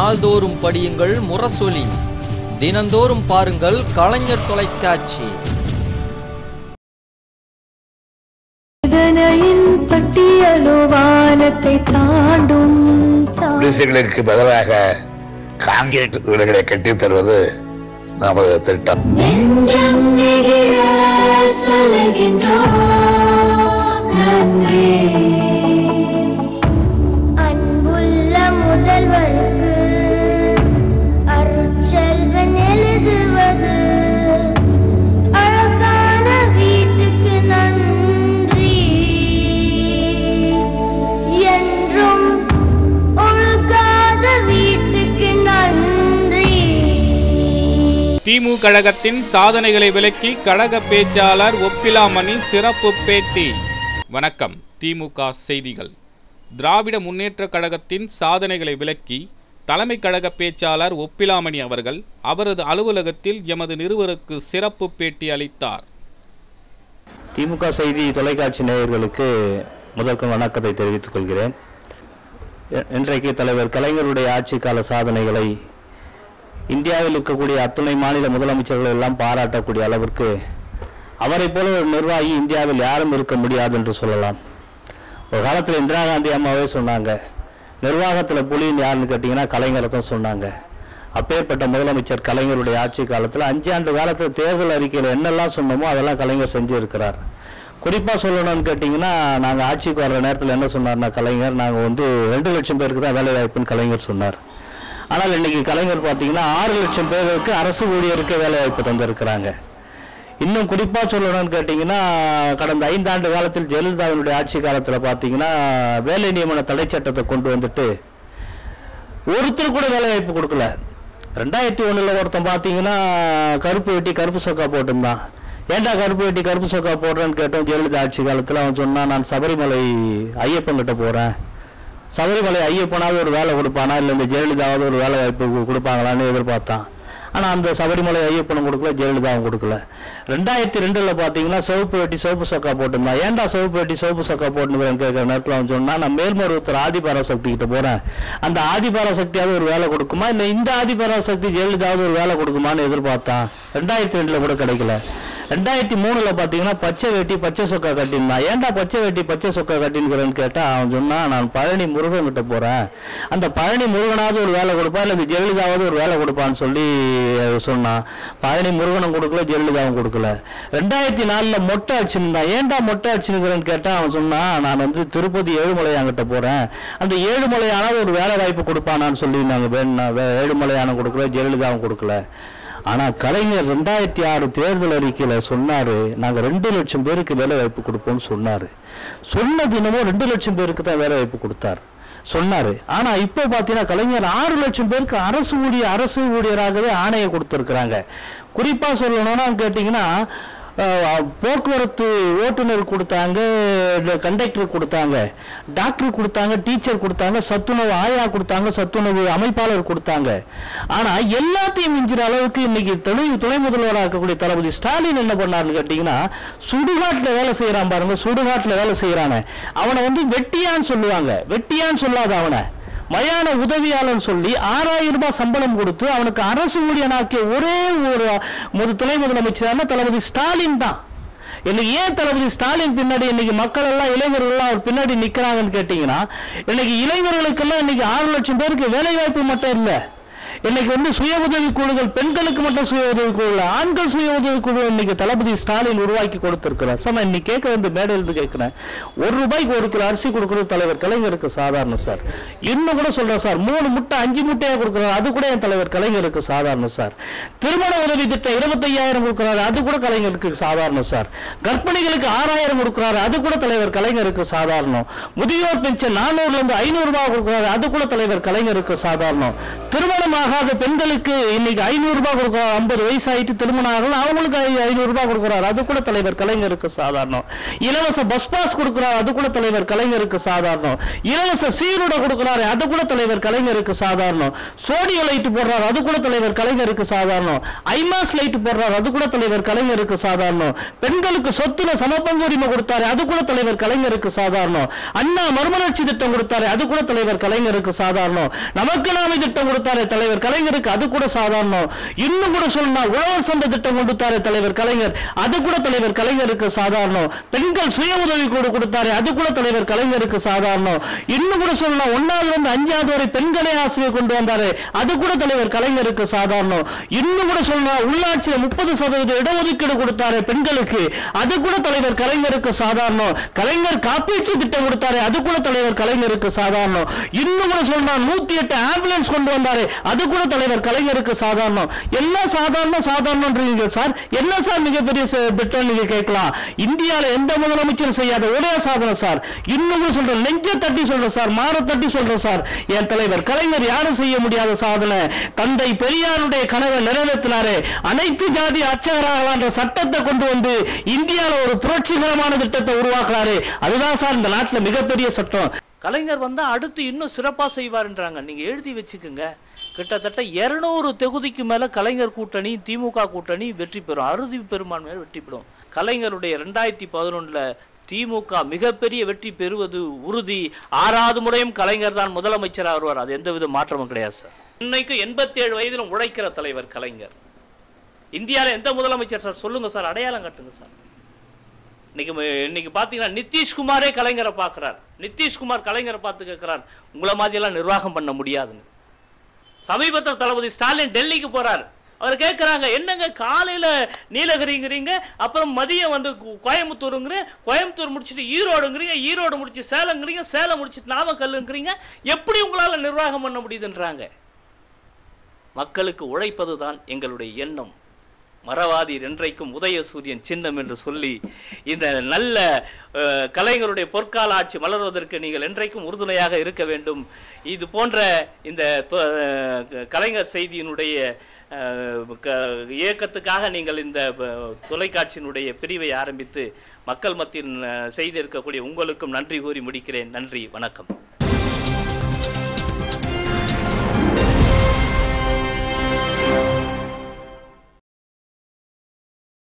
நாள்தோறும் படியுங்கள் முரசொலி. தினந்தோறும் பாருங்கள் கலைஞர் தொலைக்காட்சி. குடிசைகளுக்கு பதிலாக காங்கிரீட் வீடுகளை கட்டித் தருவது நமது திட்டம். அன்புள்ள முதல்வருக்கு அருட்செல்வன் எழுதுவது அழகான வீட்டுக்கு நன்றி என்றும் ஒழுகாத வீட்டுக்கு நன்றி. திமுக கழகத்தின் சாதனைகளை விளக்கி கழக பேச்சாளர் ஒப்பிலாமணி சிறப்பு பேட்டி. வணக்கம். திமுக செய்திகள். திராவிட முன்னேற்ற கழகத்தின் சாதனைகளை விளக்கி தலைமை கழக பேச்சாளர் ஒப்பிலாமணி அவர்கள் அவரது அலுவலகத்தில் எமது நிருபருக்கு சிறப்பு பேட்டி அளித்தார். திமுக செய்தி தொலைக்காட்சி நேயர்களுக்கு முதற்கும் வணக்கத்தை தெரிவித்துக் கொள்கிறேன். இன்றைக்கு தலைவர் கலைஞருடைய ஆட்சி கால சாதனைகளை இந்தியாவில் இருக்கக்கூடிய அத்துணை மாநில முதலமைச்சர்கள் எல்லாம் பாராட்டக்கூடிய அளவிற்கு அவரை போல ஒரு நிர்வாகி இந்தியாவில் யாரும் இருக்க முடியாது என்று சொல்லலாம். ஒரு காலத்தில் இந்திரா காந்தி அம்மாவே சொன்னாங்க, நிர்வாகத்தில் புலின்னு யாருன்னு கேட்டிங்கன்னா கலைஞரை தான் சொன்னாங்க. அப்பேற்பட்ட முதலமைச்சர் கலைஞருடைய ஆட்சி காலத்தில் 5 ஆண்டு காலத்தில் தேர்தல் அறிக்கையில் என்னெல்லாம் சொன்னோமோ அதெல்லாம் கலைஞர் செஞ்சு இருக்கிறார். குறிப்பாக சொல்லணும்னு கேட்டிங்கன்னா, நாங்கள் ஆட்சிக்கு வர்ற நேரத்தில் என்ன சொன்னார்னா கலைஞர், நாங்கள் 2 லட்சம் பேருக்கு தான் வேலை வாய்ப்புன்னு கலைஞர் சொன்னார். ஆனால் இன்னைக்கு கலைஞர் பார்த்தீங்கன்னா 6 லட்சம் பேருக்கு அரசு ஊழியருக்கு வேலை வாய்ப்பு தந்திருக்கிறாங்க. இன்னும் குறிப்பாக சொல்லணும்னு கேட்டிங்கன்னா, கடந்த 5 ஆண்டு காலத்தில் ஜெயலலிதாவினுடைய ஆட்சி காலத்தில் பார்த்தீங்கன்னா வேலை நியமன தடை சட்டத்தை கொண்டு வந்துட்டு ஒருத்தர் கூட வேலை வாய்ப்பு கொடுக்கல. 2001 ஒருத்தன் பார்த்தீங்கன்னா கருப்பு வெட்டி கருப்பு சொக்கா போட்டுருந்தான். ஏன்டா கருப்பு வெட்டி கருப்பு சொக்கா போடுறேன்னு கேட்டோம். ஜெயலலிதா ஆட்சி காலத்தில் அவன் சொன்னான், நான் சபரிமலை ஐயப்பன் கிட்ட போகிறேன், சபரிமலை ஐயப்பனாவது ஒரு வேலை கொடுப்பானா, இல்லை இந்த ஜெயலலிதாவது ஒரு வேலை வாய்ப்பு கொடுப்பாங்களான்னு எதிர்பார்த்தான். ஆனால் அந்த சபரிமலை ஐயப்பனும் கொடுக்கல, ஜெயலலிதாவும் கொடுக்கல. 2002 பார்த்தீங்கன்னா சிவப்பு வெட்டி சிவப்பு சொக்கா போட்டுருந்தான். ஏன்டா சிவப்பு வெட்டி சிவப்பு சொக்கா போட்டுன்னு கேட்குற நேரத்தில் அவன் சொன்னால், நான் மேல்மருவத்தூர் ஆதிபராசக்தி கிட்ட போகிறேன், அந்த ஆதிபராசக்தியாவது ஒரு வேலை கொடுக்குமா, இல்லை இந்த ஆதிபராசக்தி ஜெயலலிதாவது ஒரு வேலை கொடுக்குமான்னு எதிர்பார்த்தான். 2002 கூட கிடைக்கல. 2003 பார்த்தீங்கன்னா பச்சை வேட்டி பச்சை சொக்கா கட்டியிருந்தான். ஏன்டா பச்சை வேட்டி பச்சை சொக்கா கட்டின்னுக்கிறேன்னு கேட்டால் அவன் சொன்னான், நான் பழனி முருகன் கிட்ட போகிறேன், அந்த பழனி முருகனாவது ஒரு வேலை கொடுப்பா, இல்லை ஜெயலலிதாவது ஒரு வேலை கொடுப்பான்னு சொல்லி சொன்னான். பழனி முருகனும் கொடுக்கல, ஜெயலலிதாவும் கொடுக்கல. 2004 மொட்டை அடிச்சுருந்தான். ஏன்டா மொட்டை அடிச்சுன்னுக்கிறேன்னு கேட்டால் அவன் சொன்னான், நான் திருப்பதி ஏழுமலையாங்கிட்ட போகிறேன், அந்த ஏழுமலையானாவது ஒரு வேலை வாய்ப்பு கொடுப்பானான்னு சொல்லி நாங்கள் ஏழுமலையானம் கொடுக்கல, ஜெயலலிதாவும் கொடுக்கல. ஆனால் கலைஞர் 2006 தேர்தல் அறிக்கையில் சொன்னார், நாங்கள் 2 லட்சம் பேருக்கு வேலை வாய்ப்பு கொடுப்போம்னு சொன்னார். சொன்ன தினமும் 2 லட்சம் பேருக்கு தான் வேலை வாய்ப்பு கொடுத்தார் சொன்னார். ஆனால் இப்போ பார்த்தீங்கன்னா கலைஞர் 6 லட்சம் பேருக்கு அரசு ஊழியராகவே ஆணையை கொடுத்துருக்குறாங்க. குறிப்பாக சொல்லணும்னா கேட்டிங்கன்னா, போக்குவரத்து ஓட்டுநர் கொடுத்தாங்க, கண்டக்டர் கொடுத்தாங்க, டாக்டர் கொடுத்தாங்க, டீச்சர் கொடுத்தாங்க, சத்துணவு ஆயா கொடுத்தாங்க, சத்துணவு அமைப்பாளர் கொடுத்தாங்க. ஆனால் எல்லாத்தையும் மிஞ்சிற அளவுக்கு இன்னைக்கு துணை முதல்வராக இருக்கக்கூடிய தளபதி ஸ்டாலின் என்ன பண்ணாருன்னு கேட்டீங்கன்னா, சுடுகாட்டில் வேலை செய்யறான் பாருங்க, சுடுகாட்டில் வேலை செய்யறானே அவனை வெட்டியான்னு சொல்லுவாங்க. வெட்டியான்னு சொல்லாத அவனை மயான உதவியாளர் சொல்லி 6000 ரூபாய் சம்பளம் கொடுத்து அவனுக்கு அரசு ஊழியனாக்கிய ஒரே ஒரு துணை முதலமைச்சரான தளபதி ஸ்டாலின் தான். இன்னைக்கு ஏன் தளபதி ஸ்டாலின் பின்னாடி இன்னைக்கு மக்கள் எல்லாம் இளைஞர்கள் எல்லாம் அவர் பின்னாடி நிக்கிறாங்கன்னு கேட்டீங்கன்னா, இன்னைக்கு இளைஞர்களுக்கெல்லாம் இன்னைக்கு 6 லட்சம் பேருக்கு வேலை வாய்ப்பு மட்டும் இல்லை, இன்னைக்கு சுய உதவி குழுக்கள், பெண்களுக்கு மட்டும் சுய உதவி குழு, ஆண்கள் சுய உதவி குழு இன்னைக்கு தளபதி ஸ்டாலின் உருவாக்கி கொடுத்திருக்கிறார். நான் இன்னைக்கு கேட்க மேடையில் கேட்கிறேன், 1 ரூபாய்க்கு 1 கிலோ அரிசி கொடுக்குறது தலைவர் கலைஞருக்கு சாதாரணம் சார். இன்னும் கூட சொல்றேன் சார், 3 முட்டை 5 முட்டையா கொடுக்குறாரு, அது கூட என் தலைவர் கலைஞருக்கு சாதாரணம் சார். திருமண உதவி திட்டம் 25,000 கொடுக்குறாரு, அது கூட கலைஞருக்கு சாதாரணம் சார். கர்ப்பிணிகளுக்கு 6,000 கொடுக்குறாரு, அது கூட தலைவர் கலைஞருக்கு சாதாரணம். முதியோர் பென்ஷன் 400 500 ரூபாய் கொடுக்குறாரு, அது கூட தலைவர் கலைஞருக்கு சாதாரணம். திருமணமாக ஆகாத பெண்களுக்கு இன்னைக்கு 500 ரூபாய் கொடுக்குறாரு. 50 வயசு ஆயிட்டு திருமணம் ஆகலாம், அவங்களுக்கு 500 ரூபாய் கொடுக்குறாரு. அது கூட தலைவர் கலைஞருக்கு சாதாரணம். இலவச பஸ் பாஸ் கொடுக்குறாரு, அது கூட தலைவர் கலைஞருக்கு சாதாரணம். இலவச சீருடை கொடுக்குறாரு, அது கூட தலைவர் கலைஞருக்கு சாதாரணம். சோடியோ லைட் போடுறாரு, அது கூட தலைவர் கலைஞருக்கு சாதாரணம். ஐமாஸ் லைட் போடுறாரு, அது கூட தலைவர் கலைஞருக்கு சாதாரணம். பெண்களுக்கு சொத்துல சமபங்கு உரிமை கொடுத்தாரு, அது கூட தலைவர் கலைஞருக்கு சாதாரணம். அண்ணா மறுமலர்ச்சி திட்டம் கொடுத்தாரு, அது கூட தலைவர் கலைஞருக்கு சாதாரணம். நமக்கு நாம திட்டம் கொடுத்தாரு தலைவர் கலைஞருக்கு, அது கூட சாதாரணம். இன்னும் கூட சொன்னா உழவர் சந்தை திட்டம் கொடுத்தாரு தலைவர் கலைஞர், அது கூட தலைவர் கலைஞருக்கு சாதாரணம். பெண்கள் சுய உதவி கூட கொடுத்தாரு, அது கூட தலைவர் கலைஞருக்கு சாதாரணம். இன்னும் கூட சொன்னா 1வது இருந்து 5வது வரை பெண்களே ஆசிரியர் கொண்டு வந்தாரு, அது கூட தலைவர் கலைஞருக்கு சாதாரணம். இன்னும் கூட சொன்னா உள்ளாட்சியில் 30% இடஒதுக்கீடு கொடுத்தாரு பெண்களுக்கு, அது கூட தலைவர் கலைஞருக்கு சாதாரணம். கலைஞர் காப்பீட்டு திட்டம் கொடுத்தாரு, அது கூட தலைவர் கலைஞருக்கு சாதாரணம். இன்னும் கூட சொன்னா 108 ஆம்புலன்ஸ் கொண்டு வந்தாரு, அது கூட தலைவர் கலைஞருக்கு சாதாரணம். எல்லாம் சாதாரணம் சாதாரணன்றீங்க சார். என்ன சார் மிகப்பெரிய திட்டம் நீங்க கேட்கலாம். இந்தியாவில் எந்த முதலமைச்சரும் செய்யாத ஒரே சாதனை சார். இன்னும் சொல்றேன், நெஞ்ச தட்டி சொல்றேன் சார், மாற தட்டி சொல்றேன் சார். என் தலைவர் கலைஞர் யாரும் செய்ய முடியாத சாதனை. தந்தை பெரியாருடைய கனவை நிறைவேற்றினாரு. அனைத்து ஜாதி அர்ச்சகராக சட்டத்தை கொண்டு வந்து இந்தியாவில் ஒரு புரட்சிகரமான திட்டத்தை உருவாக்குறாரு. அதுதான் சார் இந்த நாட்டில் மிகப்பெரிய சட்டம். கலைஞர் வந்தா அடுத்து இன்னும் சிறப்பா செய்வார்ன்றாங்க. நீங்க எழுதி வச்சுக்கோங்க. கிட்டத்தட்ட 200 தொகுதிக்கு மேல கலைஞர் கூட்டணி திமுக கூட்டணி வெற்றி பெறும், அறுதி பெரும்பான்மையாக வெற்றி பெறும். கலைஞருடைய 2011 திமுக மிகப்பெரிய வெற்றி பெறுவது உறுதி. 6வது முறையும் கலைஞர் தான் முதலமைச்சராக வருவார். அது எந்தவித மாற்றமும் கிடையாது சார். இன்னைக்கு 87 வயதிலும் உழைக்கிற தலைவர் கலைஞர். இந்தியாவில் எந்த முதலமைச்சர் சார் சொல்லுங்க சார், அடையாளம் கட்டுங்க சார். இன்னைக்கு பார்த்தீங்கன்னா நிதிஷ்குமாரே கலைஞரை பார்க்குறார். நிதிஷ்குமார் கலைஞரை பார்த்து கேட்குறார், உங்களை மாதிரியெல்லாம் நிர்வாகம் பண்ண முடியாதுன்னு. சமீபத்தில் தளபதி ஸ்டாலின் டெல்லிக்கு போறார். அவர் கேட்குறாங்க, என்னங்க காலையில் நீலகிரிங்கிறீங்க, அப்புறம் மதியம் வந்து கோயம்புத்தூருங்கிறீங்க, கோயம்புத்தூர் முடிச்சுட்டு ஈரோடுங்கிறீங்க, ஈரோடு முடிச்சு சேலங்கிறீங்க, சேலம் முடிச்சுட்டு நாமக்கல்லுங்கிறீங்க, எப்படி உங்களால் நிர்வாகம் பண்ண முடியுதுன்றாங்க. மக்களுக்கு உழைப்பது தான் எங்களுடைய எண்ணம். மறவாதீர் என்றைக்கும் உதயசூரியன் சின்னம் என்று சொல்லி இந்த நல்ல கலைஞருடைய பொற்கால ஆட்சி மலர்வதற்கு நீங்கள் என்றைக்கும் உறுதுணையாக இருக்க வேண்டும். இது போன்ற இந்த கலைஞர் செய்தியினுடைய இயக்கத்துக்காக நீங்கள் இந்த தொலைக்காட்சியினுடைய பிரிவை ஆரம்பித்து மக்கள் மத்தியில் செய்திருக்கக்கூடிய உங்களுக்கும் நன்றி கூறி முடிக்கிறேன். நன்றி, வணக்கம்.